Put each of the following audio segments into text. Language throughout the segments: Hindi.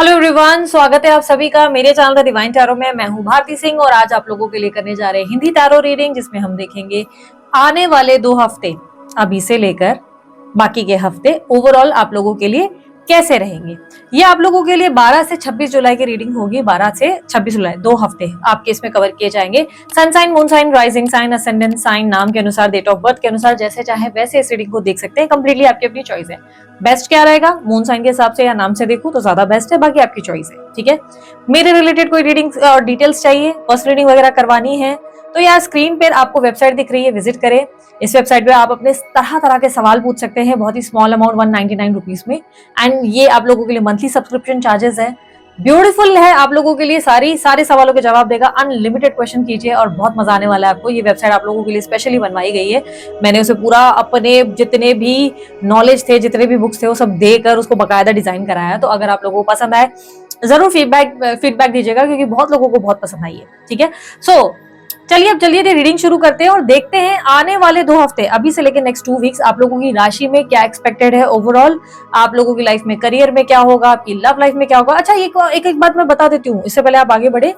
हेलो एवरीवन, स्वागत है आप सभी का मेरे चैनल द डिवाइन टैरो में। मैं हूं भारती सिंह और आज आप लोगों के लिए करने जा रहे हैं हिंदी टैरो रीडिंग, जिसमें हम देखेंगे आने वाले 2 हफ्ते अभी से लेकर बाकी के हफ्ते ओवरऑल आप लोगों के लिए कैसे रहेंगे। ये आप लोगों के लिए 12 से 26 जुलाई की रीडिंग होगी। 12 से 26 जुलाई 2 हफ्ते आपके इसमें कवर किए जाएंगे। Sun sign, moon sign, rising sign, ascendant sign, नाम के अनुसार, डेट ऑफ बर्थ के अनुसार, जैसे चाहे वैसे इस रीडिंग को देख सकते हैं। कंप्लीटली आपकी अपनी चॉइस है। बेस्ट क्या रहेगा, मून साइन के हिसाब से या नाम से देखूं तो ज्यादा बेस्ट है, बाकी आपकी चॉइस है। ठीक है, मेरे रिलेटेड कोई रीडिंग और डिटेल्स चाहिए, पर्सनल रीडिंग वगैरह करवानी है तो यार स्क्रीन पर आपको वेबसाइट दिख रही है, विजिट करें। इस वेबसाइट पे आप अपने तरह तरह के सवाल पूछ सकते हैं, बहुत ही स्मॉल अमाउंट 199 रुपीज में। एंड ये आप लोगों के लिए मंथली सब्सक्रिप्शन चार्जेस है। ब्यूटीफुल है, आप लोगों के लिए सारे सवालों के जवाब देगा। अनलिमिटेड क्वेश्चन कीजिए और बहुत मजा आने वाला है आपको। ये वेबसाइट आप लोगों के लिए स्पेशली बनवाई गई है। मैंने उसे पूरा अपने जितने भी नॉलेज थे, जितने भी बुक्स थे, वो सब देकर उसको बकायदा डिजाइन कराया है। तो अगर आप लोगों को पसंद आए जरूर फीडबैक दीजिएगा, क्योंकि बहुत लोगों को बहुत पसंद आई है। ठीक है, सो चलिए अब जल्दी रीडिंग शुरू करते हैं और देखते हैं आने वाले 2 हफ्ते अभी से लेकर नेक्स्ट 2 वीक्स आप लोगों की राशि में क्या एक्सपेक्टेड है। ओवरऑल आप लोगों की लाइफ में, करियर में क्या होगा, आपकी लव लाइफ में क्या होगा। अच्छा, एक बात मैं बता देती हूँ इससे पहले आप आगे बढ़े।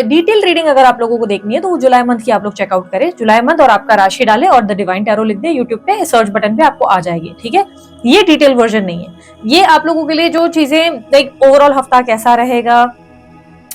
डिटेल रीडिंग अगर आप लोगों को देखनी है तो वो जुलाई मंथ की आप लोग चेकआउट करें। जुलाई मंथ और आपका राशि डाले और द डिवाइन टैरो लिख दे, यूट्यूब पे सर्च बटन पे आपको आ जाएगी। ठीक है, ये डिटेल वर्जन नहीं है। ये आप लोगों के लिए जो चीजें, लाइक ओवरऑल हफ्ता कैसा रहेगा,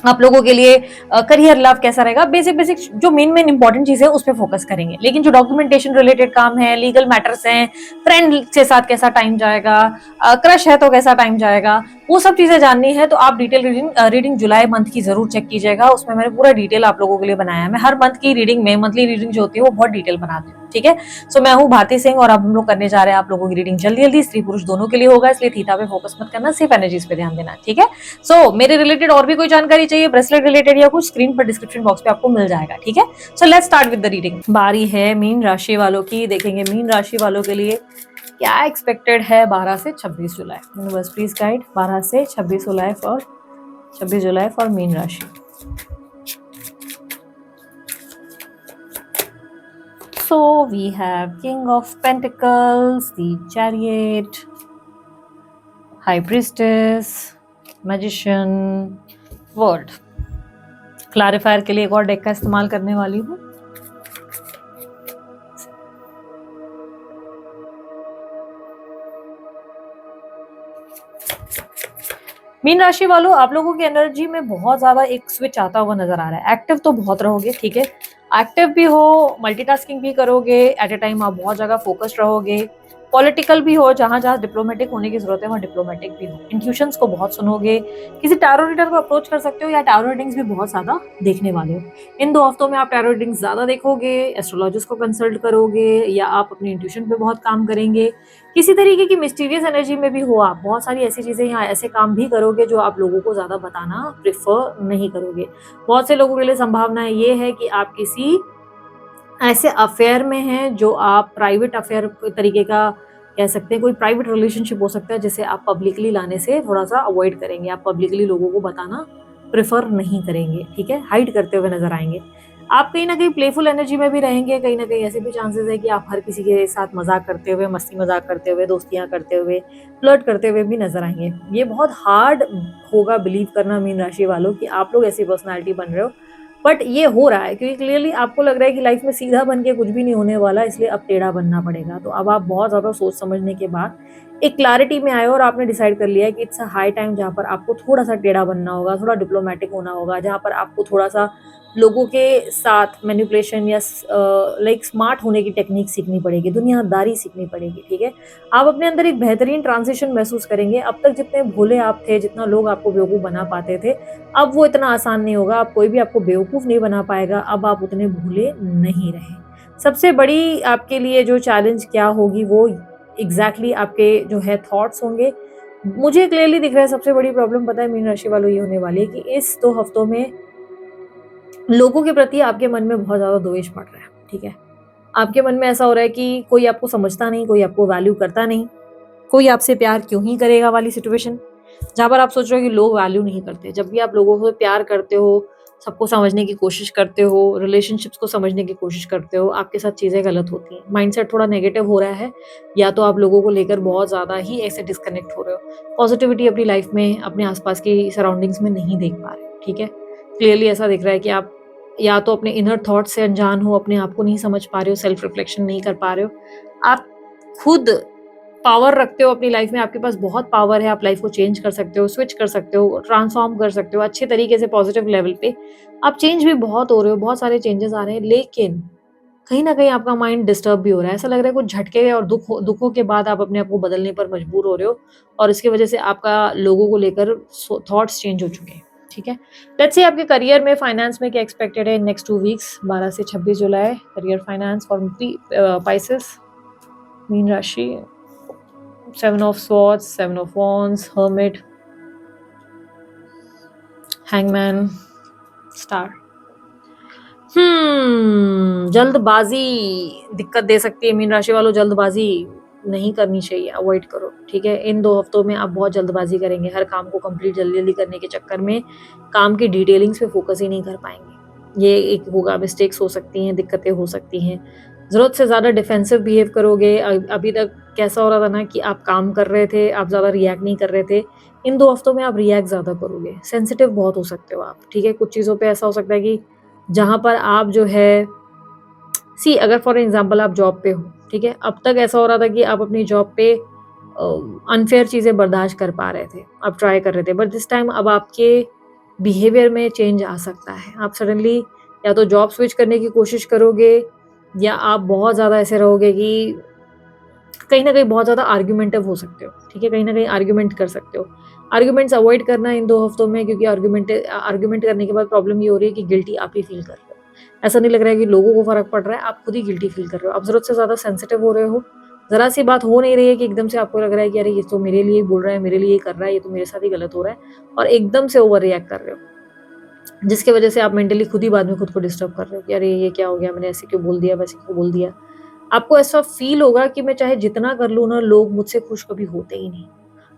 आप लोगों के लिए करियर लव कैसा रहेगा, बेसिक जो मेन इंपॉर्टेंट चीजें उस पर फोकस करेंगे। लेकिन जो डॉक्यूमेंटेशन रिलेटेड काम है, लीगल मैटर्स हैं, फ्रेंड के साथ कैसा टाइम जाएगा, क्रश है तो कैसा टाइम जाएगा, वो सब चीजें जाननी है तो आप डिटेल रीडिंग जुलाई मंथ की जरूर चेक कीजिएगा। उसमें मैंने पूरा डिटेल आप लोगों के लिए बनाया है। मैं हर मंथ की रीडिंग में, मंथली रीडिंग जो होती है वो बहुत डिटेल बनाती हूँ। ठीक है, सो मैं हूँ भारती सिंह और अब हम लोग करने जा रहे हैं आप लोगों की रीडिंग जल्दी स्त्री पुरुष दोनों के लिए होगा, इसलिए थीटा पे फोकस मत करना, सिर्फ एनर्जीज पे ध्यान देना। ठीक है, सो मेरे रिलेटेड और भी कोई जानकारी चाहिए, ब्रेसलेट रिलेटेड या कुछ, स्क्रीन पर डिस्क्रिप्शन बॉक्स पे आपको मिल जाएगा। ठीक है, so let's start with the reading. बारी है मीन राशि वालों की। देखेंगे मीन राशि वालों के लिए क्या एक्सपेक्टेड है 12 से 26 जुलाई। यूनिवर्स प्लीज गाइड 12 से 26 जुलाई फॉर मीन राशि। So we have King of Pentacles, the Chariot, High Priestess, Magician, World। Clarifier के लिए एक और डेक का इस्तेमाल करने वाली हूँ। मीन राशि वालों, आप लोगों की एनर्जी में बहुत ज्यादा एक स्विच आता हुआ नजर आ रहा है। एक्टिव तो बहुत रहोगे, ठीक है, एक्टिव भी हो, मल्टीटास्किंग भी करोगे, एट ए टाइम आप बहुत जगह फोकस्ड रहोगे, पॉलिटिकल भी हो, जहां जहां डिप्लोमेटिक होने की जरूरत है वहां डिप्लोमेटिक भी हो, इंट्यूशंस को बहुत सुनोगे, किसी टैरो रीडर को अप्रोच कर सकते हो या टैरो रीडिंग्स भी बहुत ज्यादा देखने वाले हो। इन 2 हफ्तों में आप टैरो रीडिंग्स ज्यादा देखोगे, एस्ट्रोलॉजिस्ट को कंसल्ट करोगे या आप अपनी इंट्यूशन पे बहुत काम करेंगे। किसी तरीके की मिस्टीरियस एनर्जी में भी हो आप, बहुत सारी ऐसी चीजें या ऐसे काम भी करोगे जो आप लोगों को ज्यादा बताना प्रिफर नहीं करोगे। बहुत से लोगों के लिए संभावना ये है कि आप किसी ऐसे अफेयर में हैं जो आप प्राइवेट अफेयर तरीके का कह सकते हैं, कोई प्राइवेट रिलेशनशिप हो सकता है जिसे आप पब्लिकली लाने से थोड़ा सा अवॉइड करेंगे। आप पब्लिकली लोगों को बताना प्रेफर नहीं करेंगे, ठीक है, हाइड करते हुए नजर आएंगे। आप कहीं ना कहीं प्लेफुल एनर्जी में भी रहेंगे, कहीं ना कहीं ऐसे भी चांसेस है कि आप हर किसी के साथ मजाक करते हुए, मस्ती मजाक करते हुए, दोस्तियां करते हुए, फ्लर्ट करते हुए भी नजर आएंगे। ये बहुत हार्ड होगा बिलीव करना मीन राशि वालों कि आप लोग ऐसी पर्सनालिटी बन रहे हो, बट ये हो रहा है क्योंकि क्लियरली आपको लग रहा है कि लाइफ में सीधा बन के कुछ भी नहीं होने वाला, इसलिए अब टेढ़ा बनना पड़ेगा। तो अब आप बहुत ज्यादा सोच समझने के बाद एक क्लैरिटी में आए और आपने डिसाइड कर लिया है कि इट्स अ हाई टाइम जहाँ पर आपको थोड़ा सा टेढ़ा बनना होगा, थोड़ा डिप्लोमेटिक होना होगा, जहाँ पर आपको थोड़ा सा लोगों के साथ मैनिपुलेशन या लाइक स्मार्ट होने की टेक्निक सीखनी पड़ेगी, दुनियादारी सीखनी पड़ेगी। ठीक है, आप अपने अंदर एक बेहतरीन ट्रांजिशन महसूस करेंगे। अब तक जितने भोले आप थे, जितना लोग आपको बेवकूफ़ बना पाते थे, अब वो इतना आसान नहीं होगा। अब कोई भी आपको बेवकूफ़ नहीं बना पाएगा, अब आप उतने भोले नहीं रहे। सबसे बड़ी आपके लिए जो चैलेंज क्या होगी वो एग्जैक्टली आपके जो है थॉट्स होंगे। मुझे क्लियरली दिख रहा है सबसे बड़ी प्रॉब्लम पता है मीन राशि वालों ये होने वाली है कि इस 2 हफ्तों में लोगों के प्रति आपके मन में बहुत ज्यादा द्वेष बढ़ रहा है। ठीक है, आपके मन में ऐसा हो रहा है कि कोई आपको समझता नहीं, कोई आपको वैल्यू करता नहीं, कोई आपसे प्यार क्यों ही करेगा वाली सिचुएशन, जहां पर आप सोच रहे हो कि लोग वैल्यू नहीं करते। जब भी आप लोगों को प्यार करते हो, सबको समझने की कोशिश करते हो, रिलेशनशिप्स को समझने की कोशिश करते हो, आपके साथ चीज़ें गलत होती हैं। माइंडसेट थोड़ा नेगेटिव हो रहा है, या तो आप लोगों को लेकर बहुत ज़्यादा ही ऐसे डिस्कनेक्ट हो रहे हो। पॉजिटिविटी अपनी लाइफ में, अपने आसपास की सराउंडिंग्स में नहीं देख पा रहे हो, ठीक है? क्लियरली ऐसा दिख रहा है कि आप या तो अपने इनर थॉट से अनजान हो, अपने आप को नहीं समझ पा रहे हो, सेल्फ रिफ्लेक्शन नहीं कर पा रहे हो। आप खुद पावर रखते हो अपनी लाइफ में, आपके पास बहुत पावर है, आप लाइफ को चेंज कर सकते हो, स्विच कर सकते हो, ट्रांसफॉर्म कर सकते हो अच्छे तरीके से पॉजिटिव लेवल पे। आप चेंज भी बहुत हो रहे हो, बहुत सारे चेंजेस आ रहे हैं, लेकिन कहीं न कहीं आपका माइंड डिस्टर्ब भी हो रहा है। ऐसा लग रहा है कुछ झटके और दुखों के बाद आप अपने आप को बदलने पर मजबूर हो रहे हो, और इसकी वजह से आपका लोगों को लेकर थॉट्स चेंज हो चुके हैं, ठीक है? लेट्स से आपके करियर में, फाइनेंस में क्या एक्सपेक्टेड है इन नेक्स्ट 2 वीक्स 12 से 26 जुलाई? करियर, फाइनेंस फॉर पाइसेस, मीन राशि। 7 of swords, 7 of wands, hermit, hangman, star. जल्दबाजी दिक्कत दे सकती है। मीन राशि वालों, जल्दबाजी नहीं करनी चाहिए, अवॉइड करो, ठीक है? इन 2 हफ्तों में आप बहुत जल्दबाजी करेंगे, हर काम को कंप्लीट जल्दी-जल्दी करने के चक्कर में काम की डिटेलिंग्स पे फोकस ही नहीं कर पाएँगे। ये एक होगा, मिस्टेक्स हो सकती हैं, दिक्कतें हो सकती हैं। ज़रूरत से ज़्यादा डिफेंसिव बिहेव करोगे। अभी तक कैसा हो रहा था ना कि आप काम कर रहे थे, आप ज़्यादा रिएक्ट नहीं कर रहे थे। इन 2 हफ्तों में आप रिएक्ट ज़्यादा करोगे, सेंसिटिव बहुत हो सकते हो आप, ठीक है? कुछ चीज़ों पे ऐसा हो सकता है कि जहाँ पर आप जो है अगर फॉर एग्ज़ाम्पल आप जॉब पे हो, ठीक है? अब तक ऐसा हो रहा था कि आप अपनी जॉब पे अनफेयर चीज़ें बर्दाश्त कर पा रहे थे, आप ट्राई कर रहे थे, बट दिस टाइम अब आपके बिहेवियर में चेंज आ सकता है। आप सडनली या तो जॉब स्विच करने की कोशिश करोगे, या आप बहुत ज़्यादा ऐसे रहोगे कि कहीं न कहीं बहुत ज़्यादा आर्गुमेंटिव हो सकते हो, ठीक है? कहीं न कहीं आर्गुमेंट कर सकते हो। आर्गुमेंट्स अवॉइड करना इन 2 हफ्तों में, क्योंकि आर्गुमेंट करने के बाद प्रॉब्लम ये हो रही है कि गिल्टी आप ही फ़ील कर रहे हो। ऐसा नहीं लग रहा है कि लोगों को फ़र्क पड़ रहा है, आप खुद ही गिल्टी फ़ील कर रहे हो। आप ज़रूरत से ज़्यादा सेंसिटिव हो रहे हो। ज़रा-सी बात हो नहीं रही है कि एकदम से आपको लग रहा है कि अरे ये तो मेरे लिए ही बोल रहा है, मेरे लिए ही कर रहा है, ये तो मेरे साथ ही गलत हो रहा है, और एकदम से ओवर रिएक्ट कर रहे हो। जिसकी वजह से आप मेंटली खुद ही बाद में खुद को डिस्टर्ब कर रहे हो कि अरे ये क्या हो गया, मैंने ऐसे क्यों बोल दिया, वैसे क्यों बोल दिया। आपको ऐसा फ़ील होगा कि मैं चाहे जितना कर लूँ ना, लोग मुझसे खुश कभी होते ही नहीं।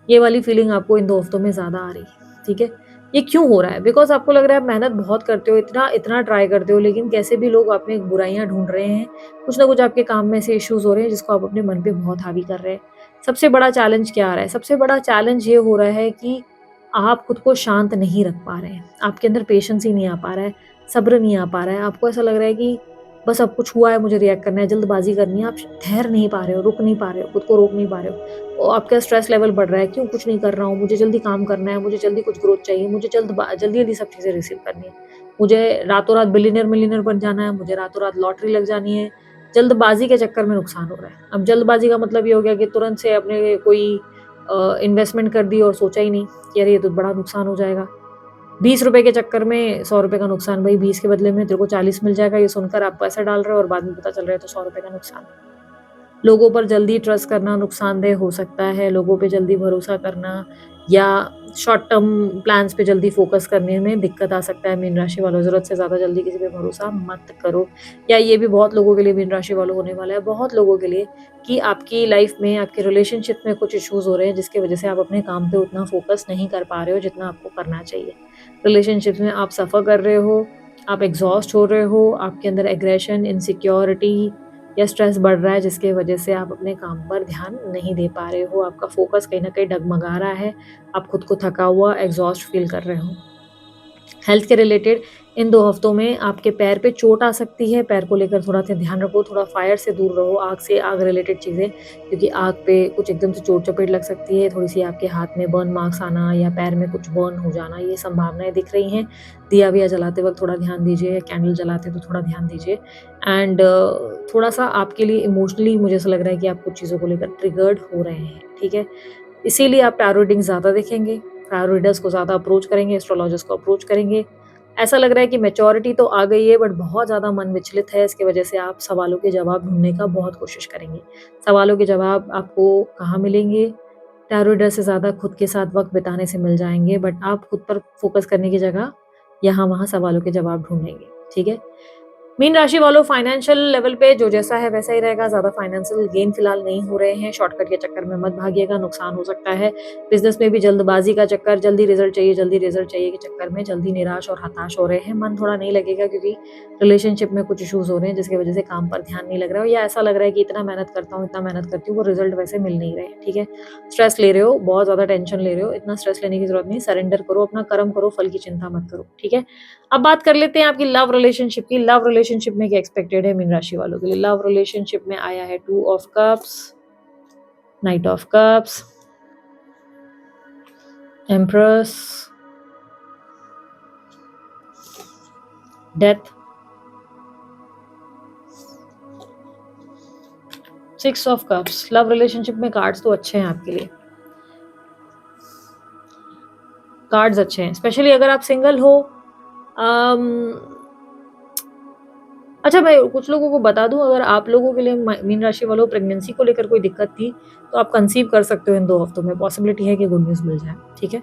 ये वाली फ़ीलिंग आपको इन 2 हफ्तों में ज़्यादा आ रही है, ठीक है? ये क्यों हो रहा है? बिकॉज़ आपको लग रहा है आप मेहनत बहुत करते हो, इतना इतना ट्राई करते हो, लेकिन कैसे भी लोग आप में बुराइयाँ ढूँढ रहे हैं। कुछ ना कुछ आपके काम में ऐसे इश्यूज़ हो रहे हैं जिसको आप अपने मन पे बहुत हावी कर रहे हैं। सबसे बड़ा चैलेंज क्या आ रहा है? सबसे बड़ा चैलेंज ये हो रहा है कि आप खुद को शांत नहीं रख पा रहे हैं। आपके अंदर पेशेंस ही नहीं आ पा रहा है, सब्र नहीं आ पा रहा है। आपको ऐसा लग रहा है कि बस अब कुछ हुआ है, मुझे रिएक्ट करना है, जल्दबाज़ी करनी है। आप ठहर नहीं पा रहे हो, रुक नहीं पा रहे हो, खुद को रोक नहीं पा रहे हो। और आपका स्ट्रेस लेवल बढ़ रहा है, क्यों कुछ नहीं कर रहा हूँ, मुझे जल्दी काम करना है, मुझे जल्दी कुछ ग्रोथ चाहिए, मुझे जल्दी-जल्दी सब चीज़ें रिसीव करनी है। मुझे रातों-रात बिलियनियर-मिलियनियर बन जाना है, मुझे रातों-रात लॉटरी लग जानी है। जल्दबाज़ी के चक्कर में नुकसान हो रहा है। अब जल्दबाज़ी का मतलब ये हो गया कि तुरंत से आपने कोई इन्वेस्टमेंट कर दी और सोचा ही नहीं कि अरे ये तो बड़ा नुकसान हो जाएगा। ₹20 के चक्कर में ₹100 का नुकसान, भई 20 के बदले में तेरे को 40 मिल जाएगा, ये सुनकर आप पैसा डाल रहे हो और बाद में पता चल रहा है तो ₹100 का नुकसान। लोगों पर जल्दी ट्रस्ट करना नुकसानदेह हो सकता है, लोगों पे जल्दी भरोसा करना, या शॉर्ट टर्म प्लान्स पे जल्दी फ़ोकस करने में दिक्कत आ सकता है मीन राशि वालों। ज़रूरत से ज़्यादा जल्दी किसी पे भरोसा मत करो। या ये भी बहुत लोगों के लिए मीन राशि वालों होने वाला है, बहुत लोगों के लिए, कि आपकी लाइफ़ में, आपके रिलेशनशिप में कुछ इश्यूज़ हो रहे हैं जिसकी वज़ह से आप अपने काम पे उतना फ़ोकस नहीं कर पा रहे हो जितना आपको करना चाहिए। रिलेशनशिप्स में आप सफ़र कर रहे हो, आप एग्ज़ॉस्ट हो रहे हो, आपके अंदर एग्रेशन, इनसिक्योरिटी या स्ट्रेस बढ़ रहा है जिसकी वजह से आप अपने काम पर ध्यान नहीं दे पा रहे हो। आपका फ़ोकस कहीं न कहीं डगमगा रहा है, आप खुद को थका हुआ, एग्ज़ॉस्ट फ़ील कर रहे हो। हेल्थ के रिलेटेड इन 2 हफ्तों में आपके पैर पे चोट आ सकती है, पैर को लेकर थोड़ा-सा ध्यान रखो, थोड़ा फायर से दूर रहो, आग से, आग रिलेटेड चीज़ें, क्योंकि आग पे कुछ एकदम से चोट-चपेट लग सकती है, थोड़ी-सी आपके हाथ में बर्न मार्क्स आना या पैर में कुछ बर्न हो जाना, ये संभावनाएँ दिख रही हैं। दिया-विया जलाते वक़्त थोड़ा ध्यान दीजिए, कैंडल जलाते तो थोड़ा ध्यान दीजिए, एंड थोड़ा-सा आपके लिए इमोशनली मुझे ऐसा लग रहा है कि आप कुछ चीज़ों को लेकर ट्रिगर्ड हो रहे हैं, ठीक है? इसीलिए आप टैरो रीडिंग ज़्यादा देखेंगे, टैरो रीडर्स को ज़्यादा अप्रोच करेंगे, एस्ट्रोलॉजर्स को अप्रोच करेंगे। ऐसा लग रहा है कि मैच्योरिटी तो आ गई है, बट बहुत ज़्यादा मन विचलित है, इसकी वजह से आप सवालों के जवाब ढूँढने का बहुत कोशिश करेंगे। सवालों के जवाब आपको कहाँ मिलेंगे? टैरो रीडर से ज़्यादा खुद के साथ वक़्त बिताने से मिल जाएँगे, बट आप खुद पर फ़ोकस करने की जगह यहाँ-वहाँ सवालों के जवाब ढूँढेंगे, ठीक है? मीन राशि वालों फाइनेंशियल लेवल पे जो जैसा है वैसा ही रहेगा, ज्यादा फाइनेंशियल गेन फिलहाल नहीं हो रहे हैं। शॉर्टकट के चक्कर में मत भागिएगा, नुकसान हो सकता है। बिजनेस में भी जल्दबाजी का चक्कर, जल्दी रिजल्ट चाहिए के चक्कर में जल्दी निराश और हताश हो रहे हैं। मन थोड़ा नहीं लगेगा क्योंकि रिलेशनशिप में कुछ इशूज हो रहे हैं जिसकी वजह से काम पर ध्यान नहीं लग रहा है, या ऐसा लग रहा है कि इतना मेहनत करता हूँ, इतना मेहनत करती हूँ, वो रिजल्ट वैसे मिल नहीं रहे। ठीक है, स्ट्रेस ले रहे हो, बहुत ज्यादा टेंशन ले रहे हो, इतना स्ट्रेस लेने की जरूरत नहीं। सरेंडर करो, अपना कर्म करो, फल की चिंता मत करो। ठीक है, अब बात कर लेते हैं आपकी लव रिलेशनशिप की। लव रिलेशनशिप में क्या एक्सपेक्टेड है मीन राशि वालों के लिए? लव रिलेशनशिप में आया है 2 of cups, night of cups, empress, death, 6 of cups. Love relationship में कार्ड्स तो अच्छे हैं आपके लिए, कार्ड्स अच्छे हैं, स्पेशली अगर आप सिंगल हो। अच्छा, मैं कुछ लोगों को बता दूं, अगर आप लोगों के लिए मीन राशि वालों प्रेगनेंसी को लेकर कोई दिक्कत थी तो आप कंसीव कर सकते हो इन 2 हफ्तों में। पॉसिबिलिटी है कि गुड न्यूज़ मिल जाए। ठीक है,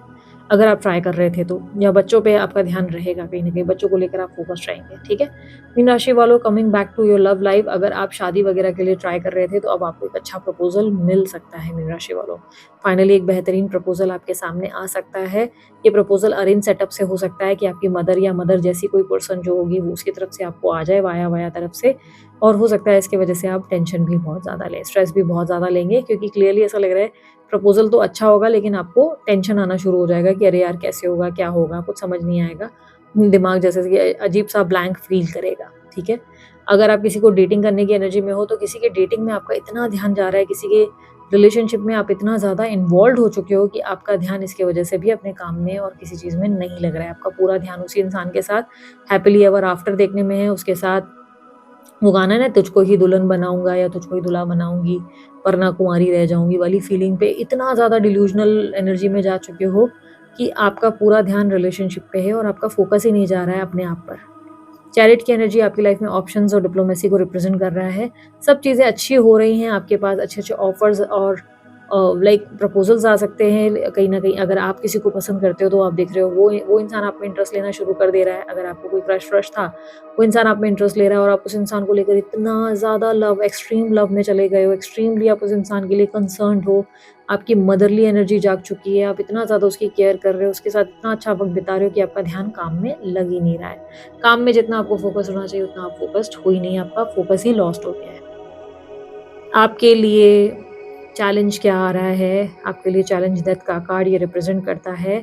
अगर आप ट्राई कर रहे थे तो, या बच्चों पे आपका ध्यान रहेगा, कहीं ना कहीं बच्चों को लेकर आप फोकस रहेंगे। ठीक है, मीन राशि वालों coming back to your love life, अगर आप शादी वगैरह के लिए ट्राई कर रहे थे तो अब आपको एक अच्छा प्रपोजल मिल सकता है। मीन राशि वालों फाइनली एक बेहतरीन प्रपोजल आपके सामने आ सकता है। ये प्रपोजल अरेंज सेटअप से हो सकता है कि आपकी मदर या मदर जैसी कोई पर्सन जो होगी वो उसकी तरफ से आपको आ जाए, वाया तरफ से। और हो सकता है इसकी वजह से आप टेंशन भी बहुत ज़्यादा लें, स्ट्रेस भी बहुत ज़्यादा लेंगे, क्योंकि क्लियरली ऐसा लग रहा है प्रपोजल तो अच्छा होगा लेकिन आपको टेंशन आना शुरू हो जाएगा कि अरे यार कैसे होगा, क्या होगा, कुछ समझ नहीं आएगा। दिमाग जैसे कि अजीब सा ब्लैंक फील करेगा। ठीक है, अगर आप किसी को डेटिंग करने की एनर्जी में हो तो किसी के डेटिंग में आपका इतना ध्यान जा रहा है, किसी के रिलेशनशिप में आप इतना ज़्यादा इन्वॉल्व हो चुके हो कि आपका ध्यान इसकी वजह से भी अपने काम में और किसी चीज़ में नहीं लग रहा है। आपका पूरा ध्यान उसी इंसान के साथ हैप्पीली एवर आफ्टर देखने में है, उसके साथ वो गाना ना, तुझको ही दुल्हन बनाऊंगा या तुझको ही दूल्हा बनाऊंगी वरना कुंवारी रह जाऊंगी वाली फीलिंग पे इतना ज़्यादा डिल्यूजनल एनर्जी में जा चुके हो कि आपका पूरा ध्यान रिलेशनशिप पे है और आपका फोकस ही नहीं जा रहा है अपने आप पर। चैरिट की एनर्जी आपकी लाइफ में ऑप्शंस और डिप्लोमेसी को रिप्रेजेंट कर रहा है। सब चीज़ें अच्छी हो रही हैं आपके पास, अच्छे अच्छे ऑफर्स और लाइक प्रपोजल्स आ सकते हैं। कहीं ना कहीं अगर आप किसी को पसंद करते हो तो आप देख रहे हो वो इंसान आप में इंटरेस्ट लेना शुरू कर दे रहा है। अगर आपको कोई क्रश था, वो इंसान आप में इंटरेस्ट ले रहा है और आप उस इंसान को लेकर इतना ज़्यादा लव, एक्सट्रीम लव में चले गए हो, एक्सट्रीमली आप उस इंसान के लिए कंसर्न्ड हो, आपकी मदरली एनर्जी जाग चुकी है, आप इतना ज़्यादा उसकी केयर कर रहे हो, उसके साथ इतना अच्छा वक्त बिता रहे हो कि आपका ध्यान काम में लग ही नहीं रहा है। काम में जितना आपको फोकस होना चाहिए उतना आप फोकस्ड हो ही नहीं, आपका फोकस ही लॉस्ट हो गया है। आपके लिए चैलेंज क्या आ रहा है? आपके लिए चैलेंज डेथ का कार्ड ये रिप्रेजेंट करता है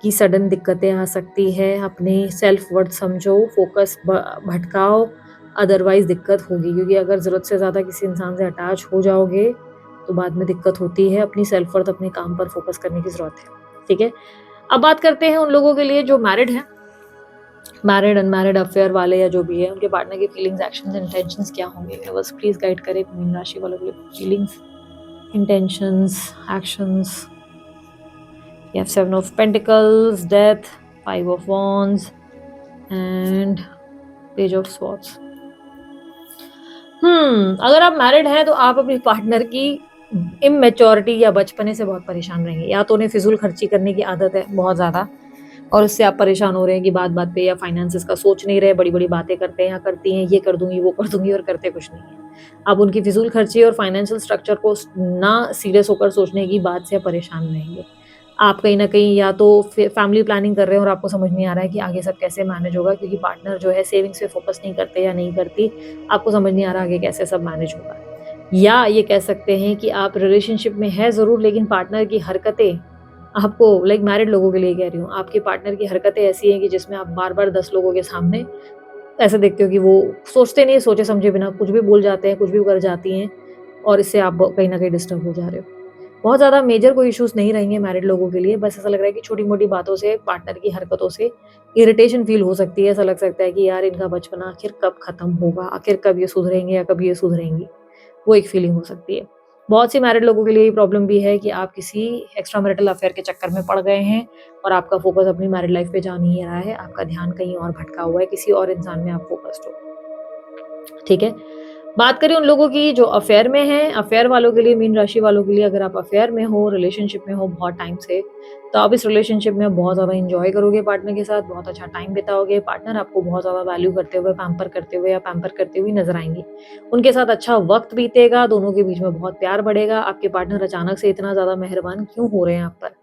कि सडन दिक्कतें आ सकती है। अपनी सेल्फ वर्थ समझो, फोकस भटकाओ, अदरवाइज दिक्कत होगी, क्योंकि अगर ज़रूरत से ज़्यादा किसी इंसान से अटैच हो जाओगे तो बाद में दिक्कत होती है। अपनी सेल्फ वर्थ, अपने काम पर फोकस करने की ज़रूरत है। ठीक है, अब बात करते हैं उन लोगों के लिए जो मैरिड हैं। मैरिड, अनमैरिड, अफेयर वाले या जो भी है, उनके पार्टनर की फीलिंग्स, एक्शंस, इंटेंशंस क्या होंगे? यूनिवर्स प्लीज गाइड करें मीन राशि वालों के लिए feelings, intentions, actions. You have 7 of Pentacles, Death, 5 of Wands, and Page of Swords. अगर आप मैरिड हैं तो आप अपनी पार्टनर की इमेच्योरिटी या बचपने से बहुत परेशान रहेंगे। या तो उन्हें फिजूल खर्ची करने की आदत है बहुत ज़्यादा और उससे आप परेशान हो रहे हैं कि बात बात पे, या फाइनेंसेस का सोच नहीं रहे, बड़ी बड़ी बातें करते हैं या करती हैं, ये कर दूंगी वो कर दूंगी, और करते कुछ नहीं है। आप उनकी फिजूल खर्ची और फाइनेंशियल स्ट्रक्चर को ना सीरियस होकर सोचने की बात से परेशान रहेंगे। आप कहीं ना कहीं या तो फैमिली प्लानिंग कर रहे हैं और आपको समझ नहीं आ रहा है कि आगे सब कैसे मैनेज होगा, क्योंकि पार्टनर जो है सेविंग्स पे फोकस नहीं करते या नहीं करती, आपको समझ नहीं आ रहा आगे कैसे सब मैनेज होगा। या ये कह सकते हैं कि आप रिलेशनशिप में है ज़रूर, लेकिन पार्टनर की हरकतें आपको, लाइक मैरिड लोगों के लिए कह रही हूँ, आपके पार्टनर की हरकतें ऐसी हैं कि जिसमें आप बार बार 10 लोगों के सामने ऐसे देखते हो कि वो सोचते नहीं, सोचे समझे बिना कुछ भी बोल जाते हैं, कुछ भी कर जाती हैं, और इससे आप कहीं ना कहीं डिस्टर्ब हो जा रहे हो। बहुत ज़्यादा मेजर कोई इश्यूज नहीं रहेंगे मैरिड लोगों के लिए, बस ऐसा लग रहा है कि छोटी मोटी बातों से, पार्टनर की हरकतों से इरिटेशन फील हो सकती है। ऐसा लग सकता है कि यार इनका बचपना आखिर कब खत्म होगा, आखिर कब ये सुधरेंगे या कब ये सुधरेंगी, वो एक फीलिंग हो सकती है। बहुत सी मैरिड लोगों के लिए ये प्रॉब्लम भी है कि आप किसी एक्स्ट्रा मैरिटल अफेयर के चक्कर में पड़ गए हैं और आपका फोकस अपनी मैरिड लाइफ पे जा नहीं रहा है, आपका ध्यान कहीं और भटका हुआ है, किसी और इंसान में आप फोकस्ड हो। ठीक है, बात करें उन लोगों की जो अफेयर में हैं, अफेयर वालों के लिए, मीन राशि वालों के लिए, अगर आप अफेयर में हो, रिलेशनशिप में हो बहुत टाइम से, तो आप इस रिलेशनशिप में बहुत ज़्यादा एन्जॉय करोगे पार्टनर के साथ, बहुत अच्छा टाइम बिताओगे। पार्टनर आपको बहुत ज़्यादा वैल्यू करते हुए, पैम्पर करते हुए या पैम्पर करते हुए नज़र आएँगे। उनके साथ अच्छा वक़्त बीतेगा, दोनों के बीच में बहुत प्यार बढ़ेगा। आपके पार्टनर अचानक से इतना ज़्यादा मेहरबान क्यों हो रहे हैं आप पर?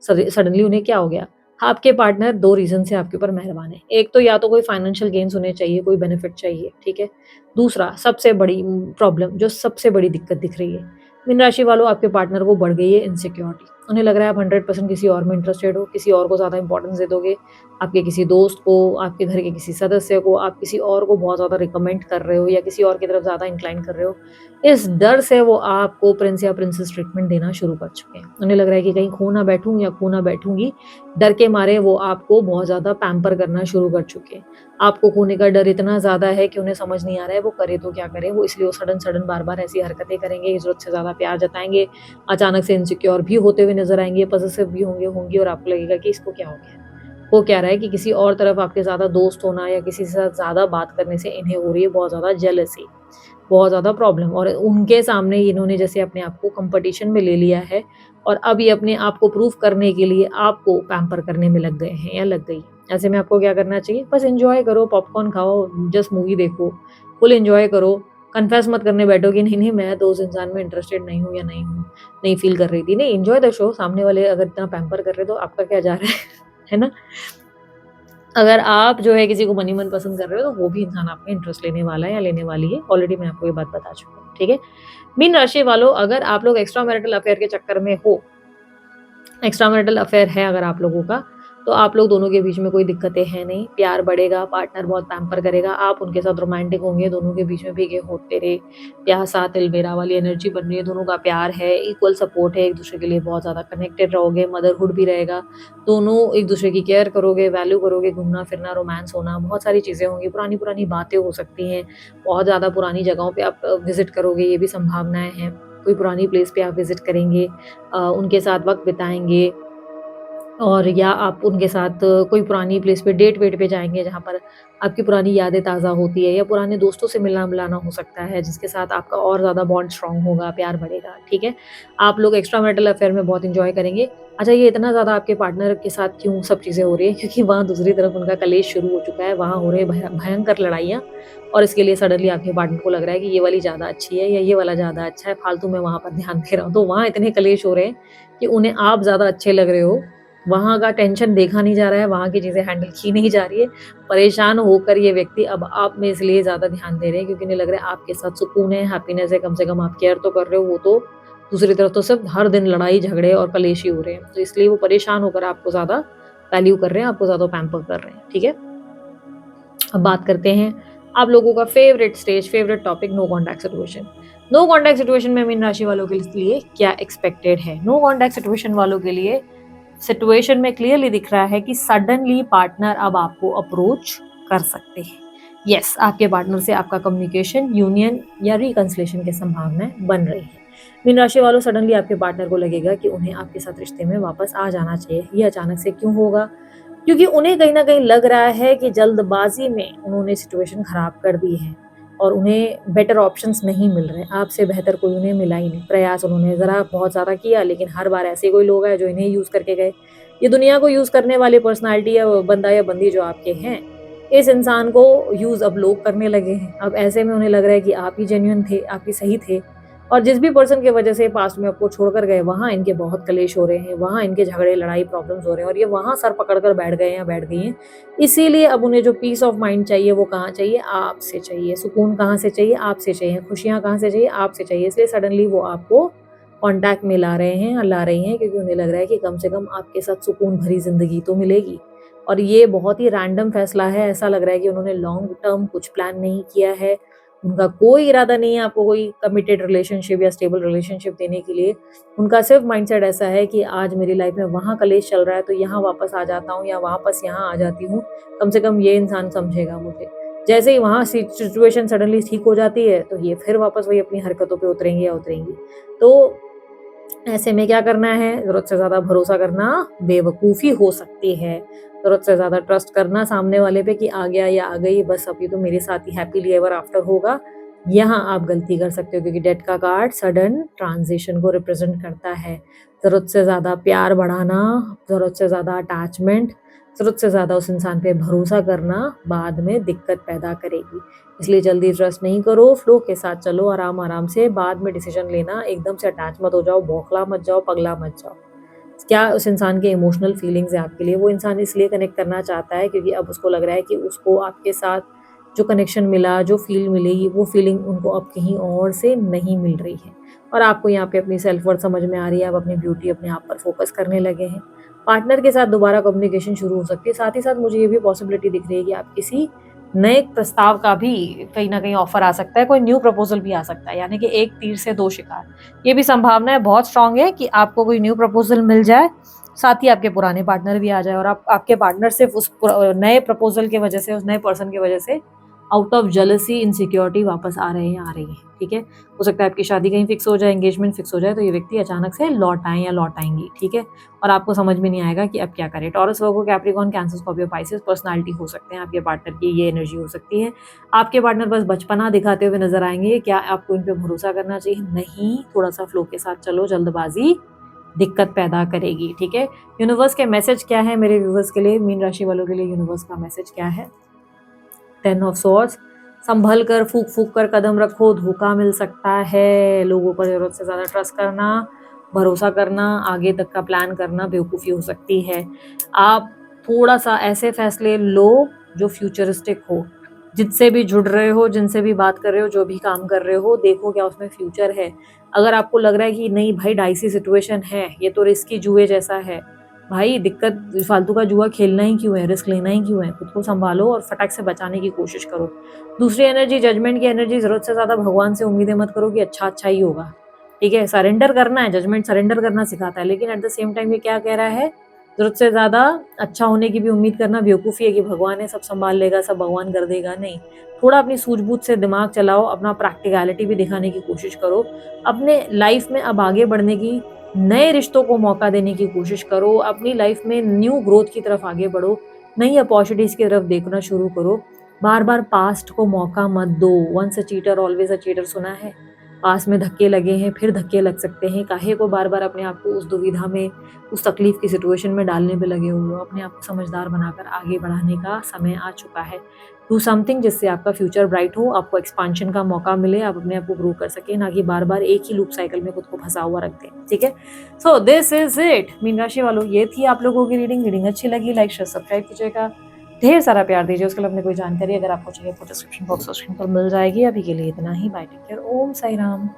सडनली उन्हें क्या हो गया? आपके पार्टनर 2 रीज़न से आपके ऊपर मेहरबान है। एक तो या तो कोई फाइनेंशियल गेन्स उन्हें चाहिए, कोई बेनिफिट चाहिए, ठीक है? दूसरा सबसे बड़ी प्रॉब्लम जो सबसे बड़ी दिक्कत दिख रही है, मीन राशि वालों आपके पार्टनर को बढ़ गई है इनसिक्योरिटी। उन्हें लग रहा है आप 100% किसी और में इंटरेस्टेड हो, किसी और को ज़्यादा इंपॉर्टेंस दे दोगे, आपके किसी दोस्त को, आपके घर के किसी सदस्य को, आप किसी और को बहुत ज़्यादा रिकमेंड कर रहे हो या किसी और की तरफ ज़्यादा इंक्लाइन कर रहे हो। इस डर से वो आपको प्रिंस या प्रिंसेस ट्रीटमेंट देना शुरू कर चुके हैं। उन्हें लग रहा है कि कहीं खो ना बैठूँ या खो ना बैठूँगी, डर के मारे वो आपको बहुत ज़्यादा पैम्पर करना शुरू कर चुके हैं। आपको खोने का डर इतना ज़्यादा है कि उन्हें समझ नहीं आ रहा है वो करे तो क्या करें? वो इसलिए वो सडन-सडन बार-बार ऐसी हरकतें करेंगे, ज़रूरत से ज़्यादा प्यार जताएँगे, अचानक से इनसिक्योर भी होते हुए नज़र आएँगे, पॉसेसिव भी होंगी और आपको लगेगा कि इसको क्या हो गया? हो क्या रहा है कि किसी और तरफ आपके ज़्यादा दोस्त होना या किसी के साथ ज़्यादा बात करने से इन्हें हो रही है बहुत ज़्यादा जेलसी, बहुत ज़्यादा प्रॉब्लम, और उनके सामने इन्होंने जैसे अपने आप को कॉम्पिटिशन में ले लिया है और अब ये अपने आप को प्रूव करने के लिए आपको पैम्पर करने में लग गए हैं या लग गई। ऐसे में आपको क्या करना चाहिए? बस एन्जॉय करो, पॉपकॉर्न खाओ, जस्ट मूवी देखो, फुल एन्जॉय करो। कन्फेस मत करने बैठो कि नहीं, नहीं मैं तो उस इंसान में इंटरेस्टेड नहीं हूँ या नहीं हूँ, नहीं फ़ील कर रही थी। नहीं, एन्जॉय द शो। सामने वाले अगर इतना पैम्पर कर रहे हैं तो आपका क्या जा रहा है, है ना? अगर आप जो है किसी को मनी-मन पसंद कर रहे हो तो वो भी इंसान आप में इंटरेस्ट लेने वाला है या लेने वाली है। ऑलरेडी मैं आपको ये बात बता चुकी हूँ, ठीक है? मीन राशि वालों, अगर आप लोग एक्स्ट्रा मैरिटल अफेयर के चक्कर में हो, एक्स्ट्रा मैरिटल अफेयर है अगर आप लोगों का, तो आप लोग दोनों के बीच में कोई दिक्कतें हैं नहीं, प्यार बढ़ेगा, पार्टनर बहुत पैम्पर करेगा, आप उनके साथ रोमांटिक होंगे, दोनों के बीच में भीगे होठ तेरे, प्यासा तिलमेरा वाली एनर्जी बन रही है, दोनों का प्यार है, इक्वल सपोर्ट है, एक-दूसरे के लिए बहुत ज़्यादा कनेक्टेड रहोगे, मदरहुड भी रहेगा, दोनों एक-दूसरे की केयर करोगे, वैल्यू करोगे, घूमना-फिरना, रोमांस होना, बहुत सारी चीज़ें होंगी, पुरानी-पुरानी बातें हो सकती हैं, बहुत ज़्यादा पुरानी जगहों पे आप विज़िट करोगे, ये भी संभावनाएँ हैं, कोई पुरानी प्लेस पे आप विज़िट करेंगे, उनके साथ वक़्त बिताएँगे, और या आप उनके साथ कोई पुरानी प्लेस पे डेट-वेट पे जाएँगे जहाँ पर आपकी पुरानी यादें ताज़ा होती है, या पुराने दोस्तों से मिलना-मिलाना हो सकता है जिसके साथ आपका और ज़्यादा बॉन्ड स्ट्रॉन्ग होगा, प्यार बढ़ेगा, ठीक है? आप लोग एक्स्ट्रा मैरिटल अफेयर में बहुत एन्जॉय करेंगे। अच्छा, ये इतना ज़्यादा आपके पार्टनर के साथ क्यों सब चीज़ें हो रही हैं? क्योंकि वहाँ दूसरी तरफ उनका कलेश शुरू हो चुका है, वहाँ हो रहे हैं भयंकर लड़ाइयाँ, और इसके लिए सडनली आपके पार्टनर को लग रहा है कि ये वाली ज़्यादा अच्छी है या ये वाला ज़्यादा अच्छा है, फालतू में वहाँ पर ध्यान दे रहा हूँ। तो वहाँ इतने कलेश हो रहे हैं कि उन्हें आप ज़्यादा अच्छे लग रहे हो, वहाँ का टेंशन देखा नहीं जा रहा है, वहाँ की चीज़ें हैंडल की नहीं जा रही है। परेशान होकर ये व्यक्ति अब आप में इसलिए ज़्यादा ध्यान दे रहे हैं क्योंकि उन्हें लग रहा है आपके साथ सुकून है, हैप्पीनेस है, कम से कम आप केयर तो कर रहे हो, वो तो दूसरी तरफ तो सिर्फ़ हर दिन लड़ाई झगड़े और कलेश ही हो रहे हैं। तो इसलिए वो परेशान होकर आपको ज़्यादा वैल्यू कर रहे हैं, आपको ज़्यादा पैम्पर कर रहे हैं, ठीक है? अब बात करते हैं आप लोगों का favourite stage, favourite topic, no contact situation. No contact situation में मीन राशि वालों के लिए क्या एक्सपेक्टेड है? नो कॉन्टैक्ट सिचुएशन वालों के लिए सिचुएशन में क्लियरली दिख रहा है कि सडनली पार्टनर अब आपको अप्रोच कर सकते हैं। यस, आपके पार्टनर से आपका कम्युनिकेशन, यूनियन या रिकंसिलिएशन की संभावनाएं बन रही है। मीन राशि वालों, सडनली आपके पार्टनर को लगेगा कि उन्हें आपके साथ रिश्ते में वापस आ जाना चाहिए। ये अचानक से क्यों होगा? क्योंकि उन्हें कहीं न कहीं लग रहा है कि जल्दबाज़ी में उन्होंने सिचुएशन ख़राब कर दी है और उन्हें बेटर ऑप्शंस नहीं मिल रहे। आपसे बेहतर कोई उन्हें मिला ही नहीं। प्रयास उन्होंने ज़रा बहुत ज़्यादा किया, लेकिन हर बार ऐसे कोई लोग आए जो इन्हें यूज़ करके गए। ये दुनिया को यूज़ करने वाली पर्सनैलिटी या बंदा या बंदी जो आपके हैं, इस इंसान को यूज़ अब लोग करने लगे हैं। अब ऐसे में उन्हें लग रहा है कि आप ही जेन्युइन थे, आप ही सही थे, और जिस भी पर्सन की वजह से पास्ट में आपको छोड़कर गए, वहाँ इनके बहुत कलेश हो रहे हैं, वहाँ इनके झगड़े, लड़ाई, प्रॉब्लम्स हो रहे हैं और ये वहाँ सर पकड़ कर बैठ गए हैं या बैठ गई हैं। इसीलिए अब उन्हें जो पीस ऑफ माइंड चाहिए वो कहाँ चाहिए? आपसे चाहिए। सुकून कहाँ से चाहिए? आपसे चाहिए। खुशियाँ कहाँ से चाहिए? आपसे चाहिए। इसलिए सडनली वो आपको कॉन्टैक्ट में ला रहे हैं और ला रही हैं क्योंकि उन्हें लग रहा है कि कम से कम आपके साथ सुकून भरी ज़िंदगी तो मिलेगी। और ये बहुत ही रैंडम फैसला है, ऐसा लग रहा है कि उन्होंने लॉन्ग टर्म कुछ प्लान नहीं किया है। उनका कोई इरादा नहीं है आपको कोई कमिटेड रिलेशनशिप या स्टेबल रिलेशनशिप देने के लिए। उनका सिर्फ माइंडसेट ऐसा है कि आज मेरी लाइफ में वहाँ कलेश चल रहा है तो यहाँ वापस आ जाता हूँ या वापस यहाँ आ जाती हूँ, कम से कम ये इंसान समझेगा मुझे। जैसे ही वहाँ सिचुएशन सडनली ठीक हो जाती है तो ये फिर वापस वही अपनी हरकतों पे उतरेंगे या उतरेंगी। तो ऐसे में क्या करना है? ज़रूरत से ज़्यादा भरोसा करना बेवकूफ़ी हो सकती है। ज़रूरत से ज़्यादा ट्रस्ट करना सामने वाले पे कि आ गया या आ गई, बस अभी तो मेरे साथ ही हैप्पीली एवर आफ्टर होगा, यहाँ आप गलती कर सकते हो क्योंकि डेथ का कार्ड सडन ट्रांजिशन को रिप्रेजेंट करता है। ज़रूरत से ज़्यादा प्यार बढ़ाना, ज़रूरत से ज़्यादा अटैचमेंट, ज़रूरत से ज़्यादा उस इंसान पे भरोसा करना बाद में दिक्कत पैदा करेगी। इसलिए जल्दी ट्रस्ट नहीं करो, फ्लो के साथ चलो, आराम-आराम से, बाद में डिसीजन लेना, एकदम से अटैच मत हो जाओ, बौखला मत जाओ, पगला मत जाओ। क्या उस इंसान के इमोशनल फीलिंग्स है आपके लिए? वो इंसान इसलिए कनेक्ट करना चाहता है क्योंकि अब उसको लग रहा है कि उसको आपके साथ जो कनेक्शन मिला, जो फ़ील मिली, वो फ़ीलिंग उनको अब कहीं और से नहीं मिल रही है और आपको यहाँ पे अपनी सेल्फ वर्थ समझ में आ रही है, आप अपनी ब्यूटी, अपने आप पर फ़ोकस करने लगे हैं। पार्टनर के साथ दोबारा कम्युनिकेशन शुरू हो सकती है, साथ ही साथ मुझे ये भी पॉसिबिलिटी दिख रही है कि आप किसी नए प्रस्ताव का भी कहीं न कहीं ऑफ़र आ सकता है, कोई न्यू प्रपोज़ल भी आ सकता है, यानी कि एक तीर से दो शिकार। ये भी संभावनाएँ बहुत स्ट्रॉन्ग है कि आपको कोई न्यू प्रपोज़ल मिल जाए, साथ ही आपके पुराने पार्टनर भी आ जाए और आप आपके पार्टनर सिर्फ़ उस नए प्रपोज़ल की वजह से, उस नए पर्सन की वजह से आउट ऑफ जेलसी, इनसिक्योरिटी वापस आ रहे हैं, आ रही हैं, ठीक है? हो सकता है आपकी शादी कहीं फिक्स हो जाए, एंगेजमेंट फिक्स हो जाए, तो ये व्यक्ति अचानक से लौट आएँ या लौट आएँगी, ठीक है? और आपको समझ में नहीं आएगा कि अब क्या करें। Taurus, Virgo, Capricorn, Cancer, Scorpio, Pisces personality हो सकते हैं आपके पार्टनर की, ये एनर्जी हो सकती है। आपके पार्टनर बस बचपना दिखाते हुए नज़र आएँगे, क्या आपको इन पे भरोसा करना चाहिए? नहीं, थोड़ा-सा फ्लो के साथ चलो, जल्दबाज़ी दिक्कत पैदा करेगी, ठीक है? यूनिवर्स के मैसेज क्या है मेरे व्यूअर्स के लिए, मीन राशि वालों के लिए यूनिवर्स का मैसेज क्या है? 10 ऑफ स्वॉर्ड्स, संभल कर, फूँक-फूँक कर कदम रखो, धोखा मिल सकता है। लोगों पर ज़रूरत से ज़्यादा ट्रस्ट करना, भरोसा करना, आगे तक का प्लान करना बेवकूफ़ी हो सकती है। आप थोड़ा-सा ऐसे फैसले लो जो फ्यूचरिस्टिक हो। जिससे भी जुड़ रहे हो, जिनसे भी बात कर रहे हो, जो भी काम कर रहे हो, देखो क्या उसमें फ्यूचर है। अगर आपको लग रहा है कि नहीं भाई डाइसी सिचुएशन है, ये तो रिस्की जुए जैसा है, भाई दिक्कत फालतू का जुआ खेलना ही क्यों है, रिस्क लेना ही क्यों है? खुद को सँभालो और फटाक से बचाने की कोशिश करो। दूसरी एनर्जी, जजमेंट की एनर्जी, ज़रूरत से ज़्यादा भगवान से उम्मीदें मत करो कि अच्छा-अच्छा ही होगा, ठीक है? सरेंडर करना है, जजमेंट सरेंडर करना सिखाता है, लेकिन एट द सेम टाइम ये क्या कह रहा है, ज़रूरत से ज़्यादा अच्छा होने की भी उम्मीद करना बेवकूफ़ी है कि भगवान है, सब सँभाल लेगा, सब भगवान कर देगा, नहीं। थोड़ा अपनी सूझबूझ से दिमाग चलाओ, अपना प्रैक्टिकैलिटी भी दिखाने की कोशिश करो। अपने लाइफ़ में अब आगे बढ़ने की, नए रिश्तों को मौका देने की कोशिश करो, अपनी लाइफ में न्यू ग्रोथ की तरफ आगे बढ़ो, नई अपॉर्चुनिटीज़ की तरफ देखना शुरू करो। बार-बार पास्ट को मौका मत दो, once a cheater always a cheater सुना है? पास में धक्के लगे हैं, फिर धक्के लग सकते हैं, काहे को बार-बार अपने आप को उस दुविधा में, उस तकलीफ़ की सिचुएशन में डालने पे लगे हुए हो? अपने आप को समझदार बनाकर आगे बढ़ाने का समय आ चुका है। डू समथिंग जिससे आपका फ्यूचर ब्राइट हो, आपको एक्सपांशन का मौका मिले, आप अपने आप को ग्रो कर सकें, ना कि बार-बार एक ही लूप साइकिल में खुद को फँसा हुआ रख दें, ठीक है? So this is it mean राशि वालों, ये थी आप लोगों की रीडिंग अच्छी लगी लाइक शेयर सब्सक्राइब कीजिएगा, ढेर सारा प्यार दीजिए। उसके लिए अपनी कोई जानकारी अगर आपको चाहिए तो डिस्क्रिप्शन बॉक्स और स्क्रीन पर मिल जाएगी। अभी के लिए इतना ही, बाय, टेक केयर, ओम साई राम।